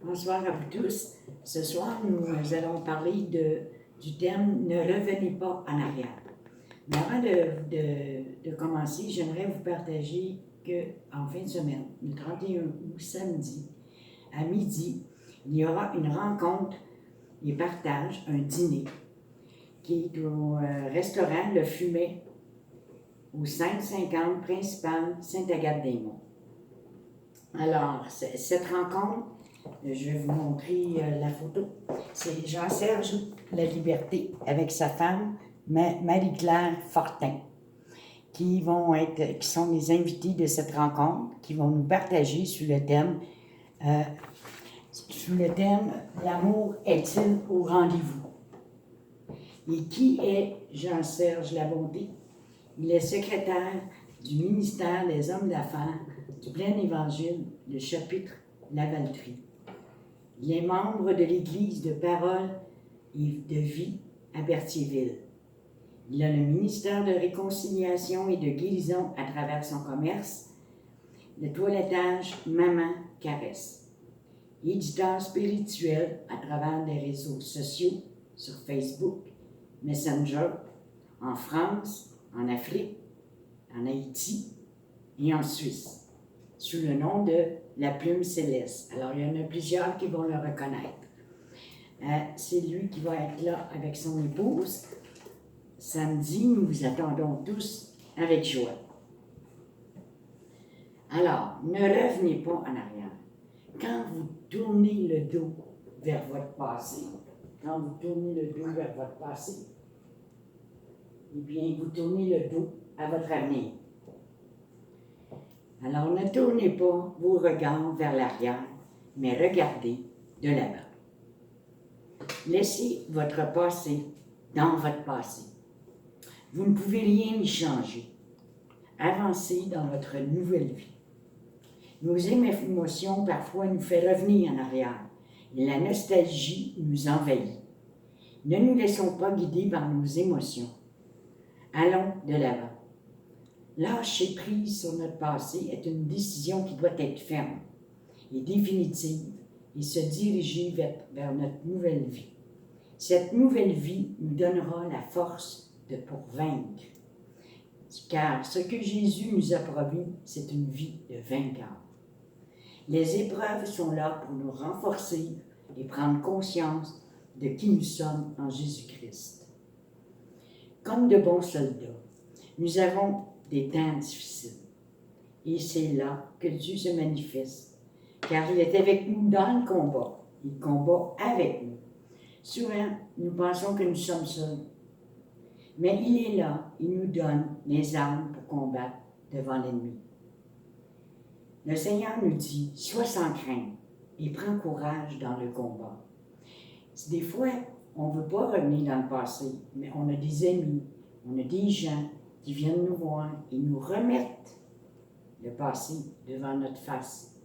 Bonsoir à vous tous. Ce soir, nous allons parler du thème « Ne revenez pas en arrière ». Mais avant de commencer, j'aimerais vous partager qu'en fin de semaine, le 31 août, samedi, à midi, il y aura une rencontre et partage, un dîner, qui est au restaurant Le Fumet, au 550 principal Sainte-Agathe-des-Monts. Alors, cette rencontre, je vais vous montrer la photo. C'est Jean-Serge Laliberté avec sa femme, Marie-Claire Fortin, qui sont les invités de cette rencontre, qui vont nous partager sur le thème L'amour est-il au rendez-vous? Et qui est Jean-Serge Labonté? Il est secrétaire du ministère des Hommes d'affaires du Plein Évangile, le chapitre Lavaltrie. Il est membre de l'Église de Parole et de Vie à Berthierville. Il a le ministère de Réconciliation et de Guérison à travers son commerce, le toilettage Maman Caresse. Éditeur spirituel à travers les réseaux sociaux, sur Facebook, Messenger, en France, en Afrique, en Haïti et en Suisse, sous le nom de La Plume Céleste. Alors, il y en a plusieurs qui vont le reconnaître. C'est lui qui va être là avec son épouse. Samedi, nous vous attendons tous avec joie. Alors, ne revenez pas en arrière. Quand vous tournez le dos vers votre passé, eh bien, vous tournez le dos à votre avenir. Alors, ne tournez pas vos regards vers l'arrière, mais regardez de l'avant. Laissez votre passé dans votre passé. Vous ne pouvez rien y changer. Avancez dans votre nouvelle vie. Nos émotions parfois nous font revenir en arrière et la nostalgie nous envahit. Ne nous laissons pas guider par nos émotions. Allons de l'avant. Lâcher prise sur notre passé est une décision qui doit être ferme et définitive et se diriger vers notre nouvelle vie. Cette nouvelle vie nous donnera la force pour vaincre. Car ce que Jésus nous a promis, c'est une vie de vainqueur. Les épreuves sont là pour nous renforcer et prendre conscience de qui nous sommes en Jésus-Christ. Comme de bons soldats, nous avons des temps difficiles. Et c'est là que Dieu se manifeste, car il est avec nous dans le combat. Il combat avec nous. Souvent, nous pensons que nous sommes seuls. Mais il est là, il nous donne les armes pour combattre devant l'ennemi. Le Seigneur nous dit, sois sans crainte et prends courage dans le combat. Des fois, on ne veut pas revenir dans le passé, mais on a des amis, on a des gens qui viennent nous voir et nous remettent le passé devant notre face.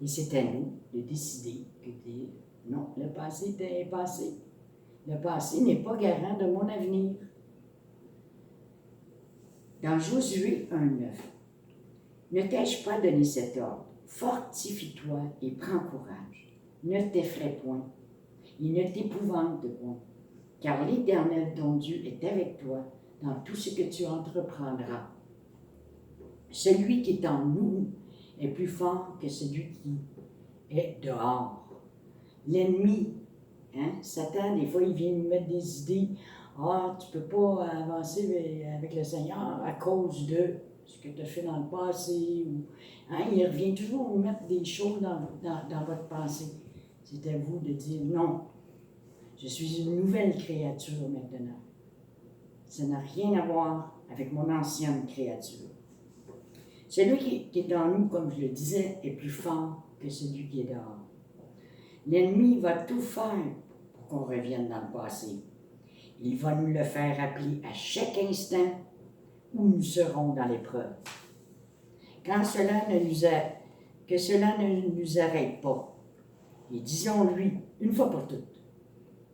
Et c'est à nous de décider que non, le passé est passé. Le passé n'est pas garant de mon avenir. Dans Josué 1,9, ne t'ai-je pas donné cet ordre? Fortifie-toi et prends courage. Ne t'effraie point et ne t'épouvante point, car l'Éternel ton Dieu est avec toi dans tout ce que tu entreprendras. Celui qui est en nous est plus fort que celui qui est dehors. L'ennemi, Satan, des fois, il vient nous mettre des idées. Ah, tu ne peux pas avancer avec le Seigneur à cause de ce que tu as fait dans le passé. Il revient toujours vous mettre des choses dans votre pensée. C'est à vous de dire non. Je suis une nouvelle créature maintenant. Ça n'a rien à voir avec mon ancienne créature. Celui qui est en nous, comme je le disais, est plus fort que celui qui est dehors. L'ennemi va tout faire pour qu'on revienne dans le passé. Il va nous le faire rappeler à chaque instant où nous serons dans l'épreuve. Que cela ne nous arrête pas. Et disons-lui, une fois pour toutes,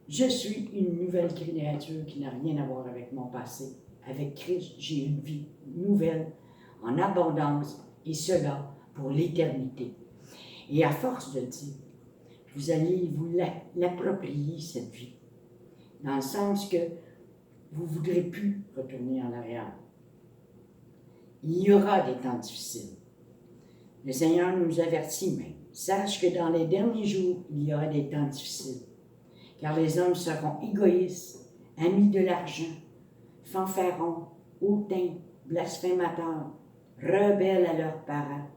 je suis une nouvelle créature qui n'a rien à voir avec mon passé. Avec Christ, j'ai une vie nouvelle, en abondance, et cela pour l'éternité. Et à force de dire, vous allez vous l'approprier, cette vie. Dans le sens que vous ne voudrez plus retourner en arrière. Il y aura des temps difficiles. Le Seigneur nous avertit même. Sache que dans les derniers jours, il y aura des temps difficiles. Car les hommes seront égoïstes, amis de l'argent, fanfarons, hautains, blasphémateurs, rebelles à leurs parents,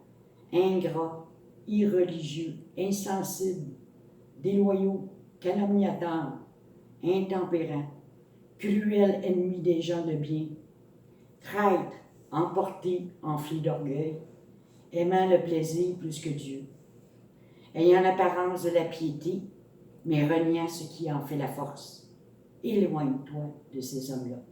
ingrats, irreligieux, insensibles, déloyaux, calomniateurs, intempérants, cruels ennemis des gens de bien, traîtres, emportés, enflés d'orgueil, aimant le plaisir plus que Dieu, ayant l'apparence de la piété, mais reniant ce qui en fait la force. Éloigne-toi de ces hommes-là.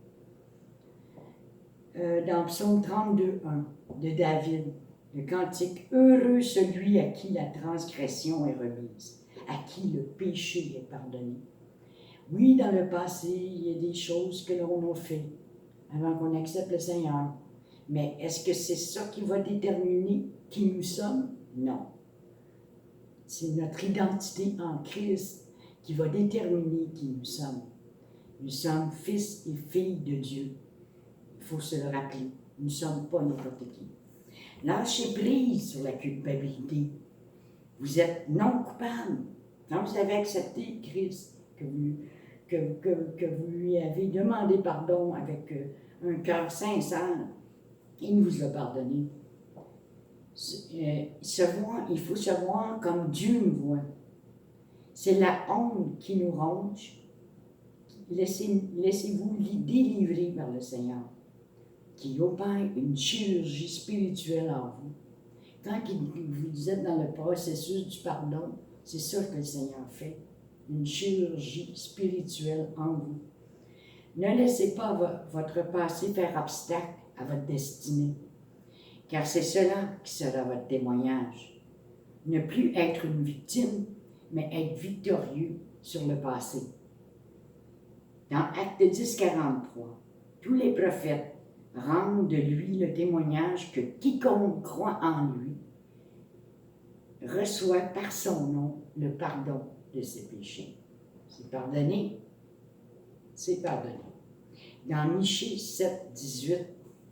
Dans Psaume 32:1 de David, le cantique « Heureux celui à qui la transgression est remise, à qui le péché est pardonné. » Oui, dans le passé, il y a des choses que l'on a fait avant qu'on accepte le Seigneur. Mais est-ce que c'est ça qui va déterminer qui nous sommes? Non. C'est notre identité en Christ qui va déterminer qui nous sommes. Nous sommes fils et filles de Dieu. Il faut se le rappeler. Nous ne sommes pas n'importe qui. Lâchez prise sur la culpabilité. Vous êtes non coupable. Quand vous avez accepté Christ, que vous lui avez demandé pardon avec un cœur sincère, il vous a pardonné. Il faut se voir comme Dieu nous voit. C'est la honte qui nous ronge. Laissez-vous délivrer par le Seigneur, qui opère une chirurgie spirituelle en vous. Quand vous êtes dans le processus du pardon, c'est ça que le Seigneur fait, une chirurgie spirituelle en vous. Ne laissez pas votre passé faire obstacle à votre destinée, car c'est cela qui sera votre témoignage. Ne plus être une victime, mais être victorieux sur le passé. Dans Acte 10:43, tous les prophètes rendent de lui le témoignage que quiconque croit en lui reçoit par son nom le pardon de ses péchés. C'est pardonné, c'est pardonné. Dans Michée 7:18,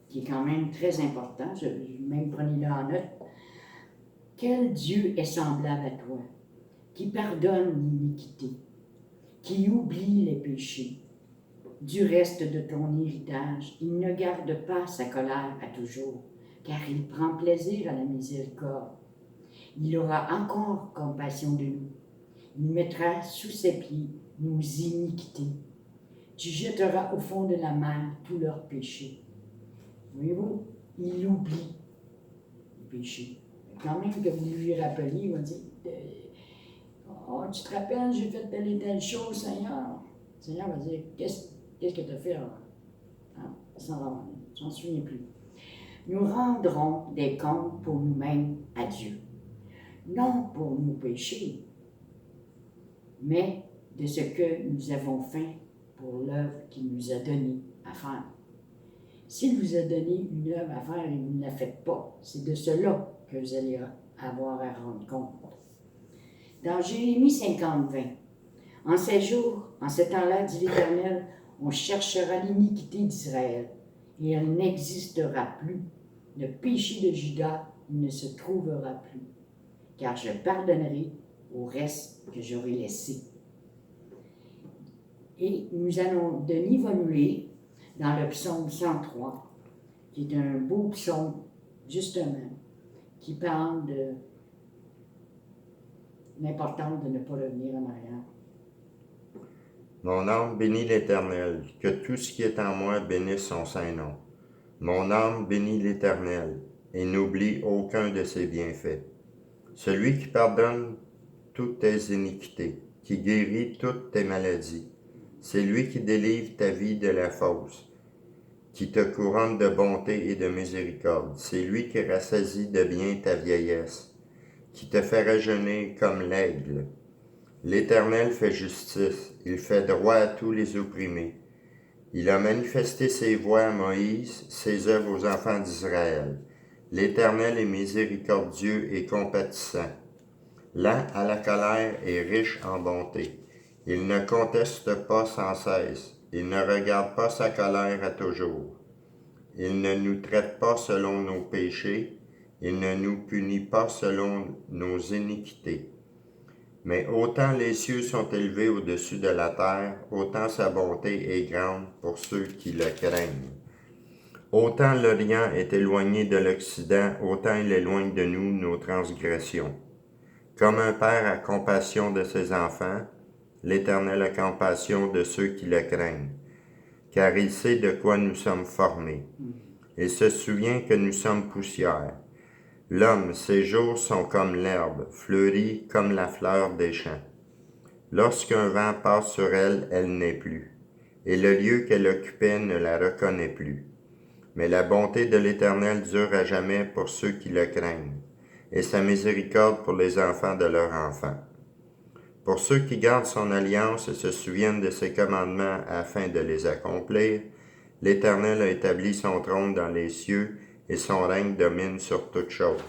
qui est quand même très important, je même prenez-le en note, « Quel Dieu est semblable à toi, qui pardonne l'iniquité, qui oublie les péchés. Du reste de ton héritage, il ne garde pas sa colère à toujours, car il prend plaisir à la miséricorde. Il aura encore compassion de nous. Il mettra sous ses pieds nos iniquités. Tu jetteras au fond de la mer tous leurs péchés. » Voyez-vous, il oublie les péchés. Quand même que vous lui rappeliez, il va dire « Oh, tu te rappelles, j'ai fait telle et telle chose, Seigneur. » Le Seigneur va dire « Qu'est-ce que tu as fait avant? » J'en souviens plus. Nous rendrons des comptes pour nous-mêmes à Dieu. Non pour nos péchés, mais de ce que nous avons fait pour l'œuvre qu'il nous a donnée à faire. S'il vous a donné une œuvre à faire et vous ne la faites pas, c'est de cela que vous allez avoir à rendre compte. Dans Jérémie 50:20, « En ces jours, en ce temps-là, dit l'Éternel, on cherchera l'iniquité d'Israël, et elle n'existera plus. Le péché de Juda ne se trouvera plus, car je pardonnerai au reste que j'aurai laissé. » Et Denis va nous lire dans le psaume 103, qui est un beau psaume, justement, qui parle de l'importance de ne pas revenir en arrière. Mon âme bénit l'Éternel, que tout ce qui est en moi bénisse son saint nom. Mon âme bénit l'Éternel, et n'oublie aucun de ses bienfaits. Celui qui pardonne toutes tes iniquités, qui guérit toutes tes maladies, c'est lui qui délivre ta vie de la fosse, qui te couronne de bonté et de miséricorde. C'est lui qui rassasie de bien ta vieillesse, qui te fait rajeunir comme l'aigle. L'Éternel fait justice, il fait droit à tous les opprimés. Il a manifesté ses voies à Moïse, ses œuvres aux enfants d'Israël. L'Éternel est miséricordieux et compatissant, lent à la colère et riche en bonté. Il ne conteste pas sans cesse. Il ne regarde pas sa colère à toujours. Il ne nous traite pas selon nos péchés. Il ne nous punit pas selon nos iniquités. Mais autant les cieux sont élevés au-dessus de la terre, autant sa bonté est grande pour ceux qui le craignent. Autant l'Orient est éloigné de l'Occident, autant il éloigne de nous nos transgressions. Comme un père a compassion de ses enfants, l'Éternel a compassion de ceux qui le craignent, car il sait de quoi nous sommes formés. Il se souvient que nous sommes poussière. L'homme, ses jours sont comme l'herbe, fleurie comme la fleur des champs. Lorsqu'un vent passe sur elle, elle n'est plus, et le lieu qu'elle occupait ne la reconnaît plus. Mais la bonté de l'Éternel dure à jamais pour ceux qui le craignent, et sa miséricorde pour les enfants de leurs enfants. Pour ceux qui gardent son alliance et se souviennent de ses commandements afin de les accomplir, l'Éternel a établi son trône dans les cieux, et son règne domine sur toutes choses.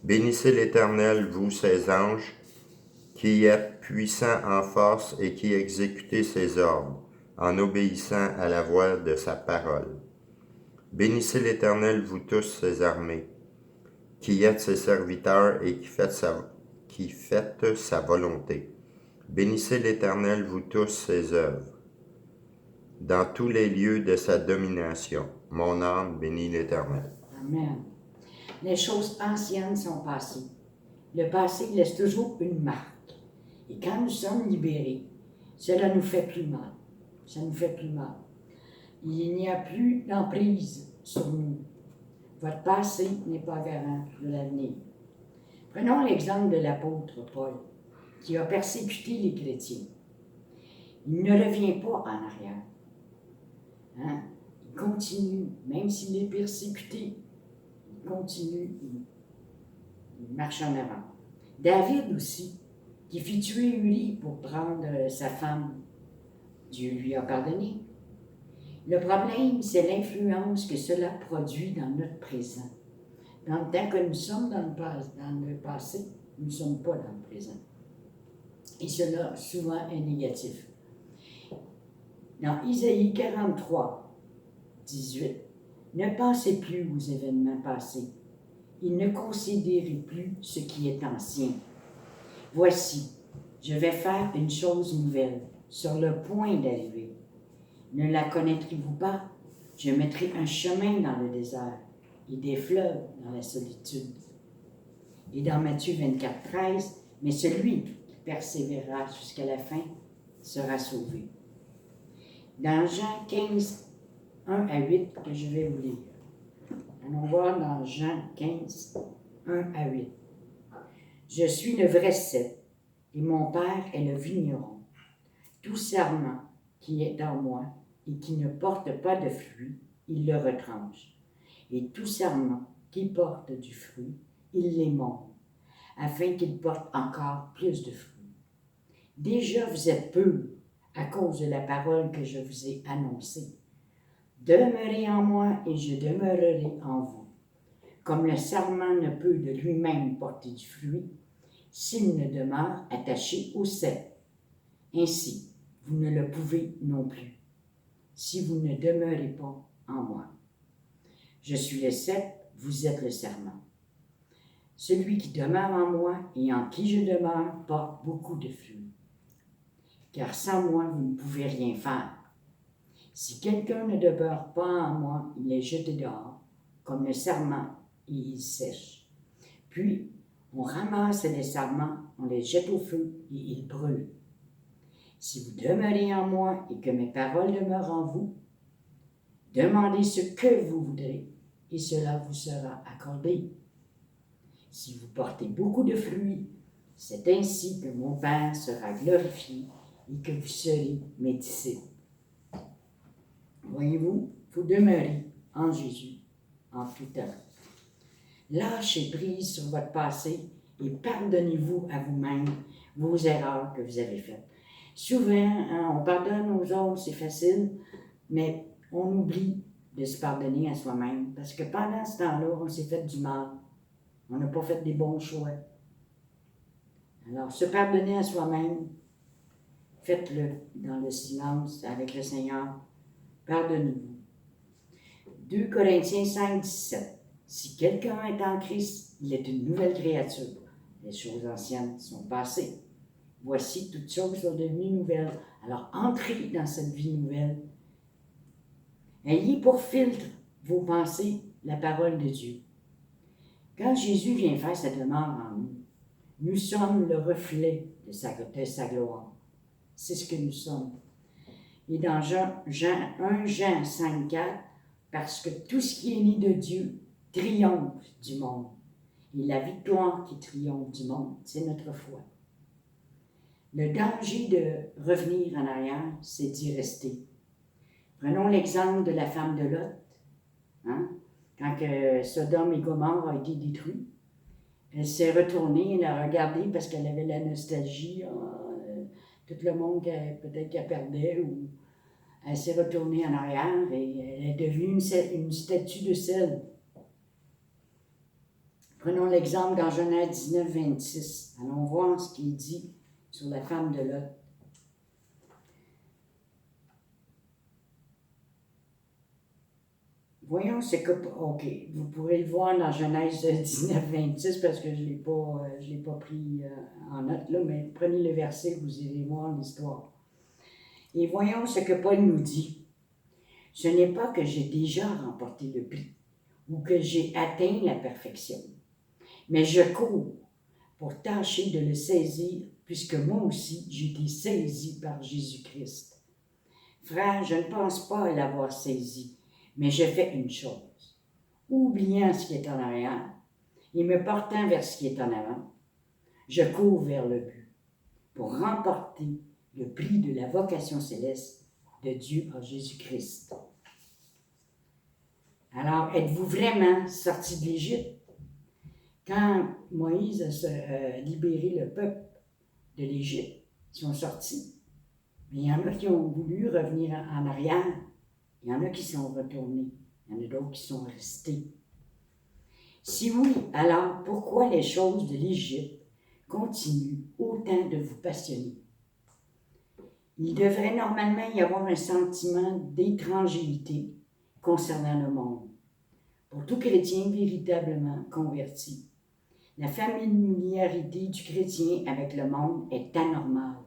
Bénissez l'Éternel, vous ses anges, qui êtes puissants en force et qui exécutez ses ordres, en obéissant à la voix de sa parole. Bénissez l'Éternel, vous tous ses armées, qui êtes ses serviteurs et qui faites sa volonté. Bénissez l'Éternel, vous tous ses œuvres, dans tous les lieux de sa domination. Mon âme bénit l'Éternel. Amen. Les choses anciennes sont passées. Le passé laisse toujours une marque. Et quand nous sommes libérés, cela nous fait plus mal. Ça nous fait plus mal. Il n'y a plus d'emprise sur nous. Votre passé n'est pas garant de l'avenir. Prenons l'exemple de l'apôtre Paul, qui a persécuté les chrétiens. Il ne revient pas en arrière. Hein? Il continue, même s'il est persécuté, il continue, il marche en avant. David aussi, qui fit tuer Uri pour prendre sa femme, Dieu lui a pardonné. Le problème, c'est l'influence que cela produit dans notre présent. Dans le temps que nous sommes dans le passé, nous ne sommes pas dans le présent. Et cela, souvent, est négatif. Dans Isaïe 43, 18, ne pensez plus aux événements passés. Et ne considérez plus ce qui est ancien. Voici, je vais faire une chose nouvelle, sur le point d'arriver. Ne la connaîtrez-vous pas? Je mettrai un chemin dans le désert et des fleuves dans la solitude. Et dans Matthieu 24, 13, mais celui qui persévérera jusqu'à la fin sera sauvé. Dans Jean 15, 1 à 8, que je vais vous lire. Allons voir dans Jean 15, 1 à 8. Je suis le vrai cep, et mon Père est le vigneron. Tout serment qui est en moi et qui ne porte pas de fruit, il le retranche. Et tout serment qui porte du fruit, il l'émonde, afin qu'il porte encore plus de fruits. Déjà vous êtes purs à cause de la parole que je vous ai annoncée. Demeurez en moi et je demeurerai en vous. Comme le sarment ne peut de lui-même porter du fruit, s'il ne demeure attaché au cep. Ainsi, vous ne le pouvez non plus, si vous ne demeurez pas en moi. Je suis le cep, vous êtes le sarment. Celui qui demeure en moi et en qui je demeure porte beaucoup de fruits. Car sans moi, vous ne pouvez rien faire. Si quelqu'un ne demeure pas en moi, il est jeté dehors, comme le sarment, et il sèche. Puis, on ramasse les sarments, on les jette au feu, et ils brûlent. Si vous demeurez en moi et que mes paroles demeurent en vous, demandez ce que vous voudrez, et cela vous sera accordé. Si vous portez beaucoup de fruits, c'est ainsi que mon Père sera glorifié et que vous serez mes disciples. Voyez-vous, vous demeurez en Jésus en tout temps. Lâchez prise sur votre passé et pardonnez-vous à vous-même vos erreurs que vous avez faites. Souvent, on pardonne aux autres, c'est facile, mais on oublie de se pardonner à soi-même parce que pendant ce temps-là, on s'est fait du mal. On n'a pas fait des bons choix. Alors, se pardonner à soi-même, faites-le dans le silence avec le Seigneur. Pardonnez-vous. 2 Corinthiens 5, 17. Si quelqu'un est en Christ, il est une nouvelle créature. Les choses anciennes sont passées. Voici, toutes choses sont devenues nouvelles. Alors, entrez dans cette vie nouvelle. Ayez pour filtre vos pensées la parole de Dieu. Quand Jésus vient faire sa demeure en nous, nous sommes le reflet de sa gloire. C'est ce que nous sommes. Et dans 1 Jean 5, 4, parce que tout ce qui est né de Dieu triomphe du monde. Et la victoire qui triomphe du monde, c'est notre foi. Le danger de revenir en arrière, c'est d'y rester. Prenons l'exemple de la femme de Lot. Hein? Quand Sodome et Gomorrhe ont été détruits, elle s'est retournée, elle a regardé parce qu'elle avait la nostalgie, tout le monde peut-être qu'elle perdait, ou elle s'est retournée en arrière et elle est devenue une statue de sel. Prenons l'exemple dans Genèse 19, 26. Allons voir ce qu'il dit sur la femme de Lot. Voyons ce que... OK, vous pourrez le voir dans Genèse 19, 26 parce que je ne l'ai pas pris en note là, mais prenez le verset, vous irez voir l'histoire. Et voyons ce que Paul nous dit. Ce n'est pas que j'ai déjà remporté le prix ou que j'ai atteint la perfection, mais je cours pour tâcher de le saisir, puisque moi aussi j'ai été saisi par Jésus-Christ. Frère, je ne pense pas l'avoir saisi, mais je fais une chose, oubliant ce qui est en arrière et me portant vers ce qui est en avant, je cours vers le but pour remporter le prix de la vocation céleste de Dieu en Jésus-Christ. Alors, êtes-vous vraiment sortis de l'Égypte? Quand Moïse a libéré le peuple de l'Égypte, ils sont sortis. Mais il y en a qui ont voulu revenir en arrière. Il y en a qui sont retournés. Il y en a d'autres qui sont restés. Si oui, alors pourquoi les choses de l'Égypte continuent autant de vous passionner? Il devrait normalement y avoir un sentiment d'étrangeté concernant le monde. Pour tout chrétien véritablement converti, la familiarité du chrétien avec le monde est anormale.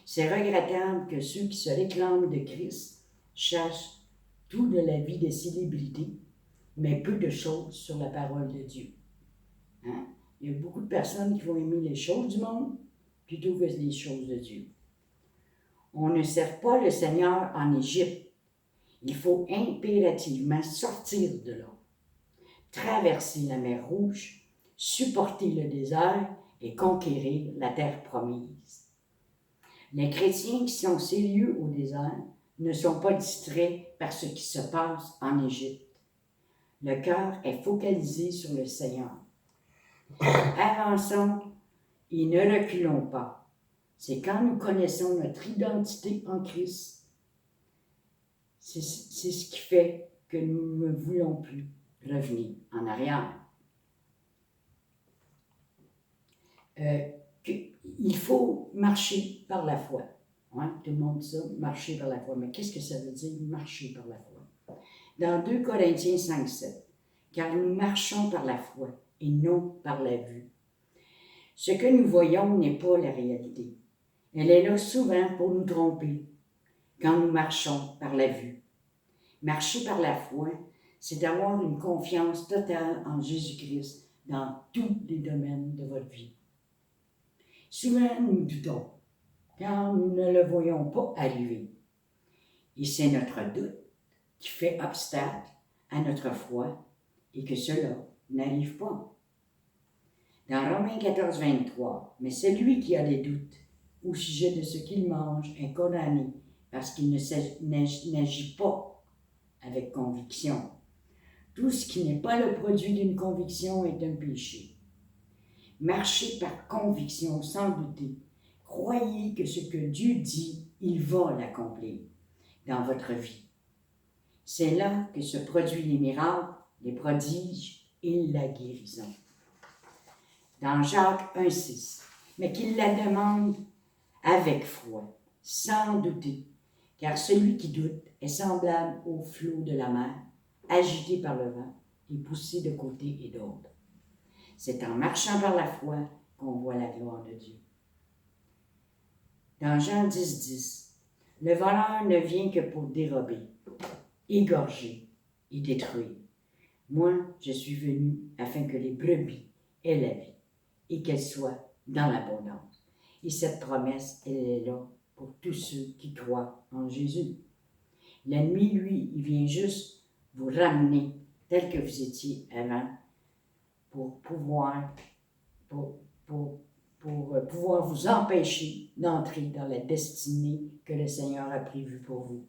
C'est regrettable que ceux qui se réclament de Christ cherchent tout de la vie des célébrités, mais peu de choses sur la parole de Dieu. Hein? Il y a beaucoup de personnes qui vont aimer les choses du monde plutôt que les choses de Dieu. On ne sert pas le Seigneur en Égypte. Il faut impérativement sortir de là, traverser la mer Rouge, supporter le désert et conquérir la terre promise. Les chrétiens qui sont sérieux au désert ne sont pas distraits par ce qui se passe en Égypte. Le cœur est focalisé sur le Seigneur. Avançons et ne reculons pas. C'est quand nous connaissons notre identité en Christ, c'est ce qui fait que nous ne voulons plus revenir en arrière. Il faut marcher par la foi. Hein? Tout le monde dit ça, marcher par la foi. Mais qu'est-ce que ça veut dire, marcher par la foi? Dans 2 Corinthiens 5, 7, car nous marchons par la foi et non par la vue. Ce que nous voyons n'est pas la réalité. Elle est là souvent pour nous tromper quand nous marchons par la vue. Marcher par la foi, c'est avoir une confiance totale en Jésus-Christ dans tous les domaines de votre vie. Souvent, nous doutons, car nous ne le voyons pas arriver. Et c'est notre doute qui fait obstacle à notre foi et que cela n'arrive pas. Dans Romains 14, 23, mais celui qui a des doutes au sujet de ce qu'il mange est condamné parce qu'il n'agit pas avec conviction. Tout ce qui n'est pas le produit d'une conviction est un péché. Marchez par conviction sans douter. Croyez que ce que Dieu dit, il va l'accomplir dans votre vie. C'est là que se produisent les miracles, les prodiges et la guérison. Dans Jacques 1,6, mais qu'il la demande avec foi, sans douter, car celui qui doute est semblable au flot de la mer, agité par le vent et poussé de côté et d'autre. C'est en marchant par la foi qu'on voit la gloire de Dieu. Dans Jean 10, le voleur ne vient que pour dérober, égorger et détruire. Moi, je suis venu afin que les brebis aient la vie et qu'elles soient dans l'abondance. Et cette promesse, elle est là pour tous ceux qui croient en Jésus. L'ennemi, lui, il vient juste vous ramener tel que vous étiez avant pour pouvoir vous empêcher d'entrer dans la destinée que le Seigneur a prévue pour vous.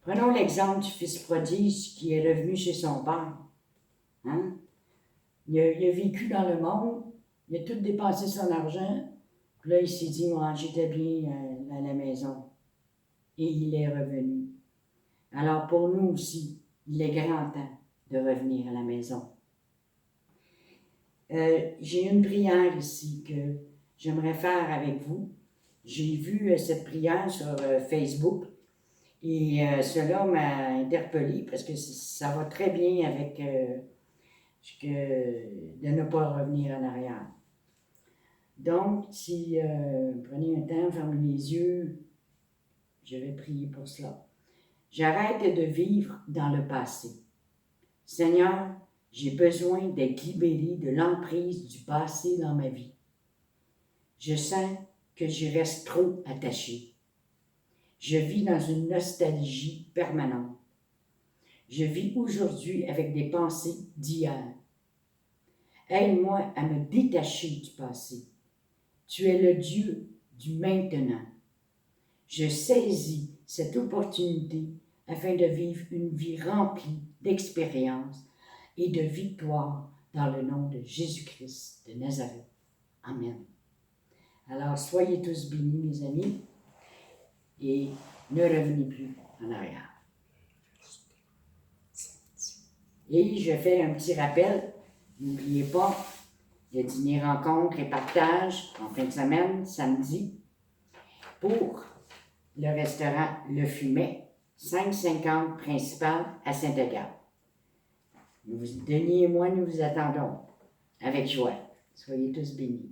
Prenons l'exemple du fils prodige qui est revenu chez son père. Hein? Il a vécu dans le monde, il a tout dépensé son argent, puis là il s'est dit, moi j'étais bien à la maison. Et il est revenu. Alors pour nous aussi, il est grand temps de revenir à la maison. J'ai une prière ici que j'aimerais faire avec vous. J'ai vu cette prière sur Facebook et cela m'a interpellée parce que ça va très bien avec de ne pas revenir en arrière. Donc, si prenez un temps, fermez les yeux, je vais prier pour cela. J'arrête de vivre dans le passé. Seigneur, j'ai besoin d'être libéré de l'emprise du passé dans ma vie. Je sens que j'y reste trop attaché. Je vis dans une nostalgie permanente. Je vis aujourd'hui avec des pensées d'hier. Aide-moi à me détacher du passé. Tu es le Dieu du maintenant. Je saisis cette opportunité afin de vivre une vie remplie d'expériences et de victoire dans le nom de Jésus-Christ de Nazareth. Amen. Alors, soyez tous bénis, mes amis, et ne revenez plus en arrière. Et je fais un petit rappel, n'oubliez pas, le dîner rencontre et partage en fin de semaine, samedi, pour le restaurant Le Fumet, 550 principal à Saint-Agathe. Denis et moi, nous vous attendons avec joie. Soyez tous bénis.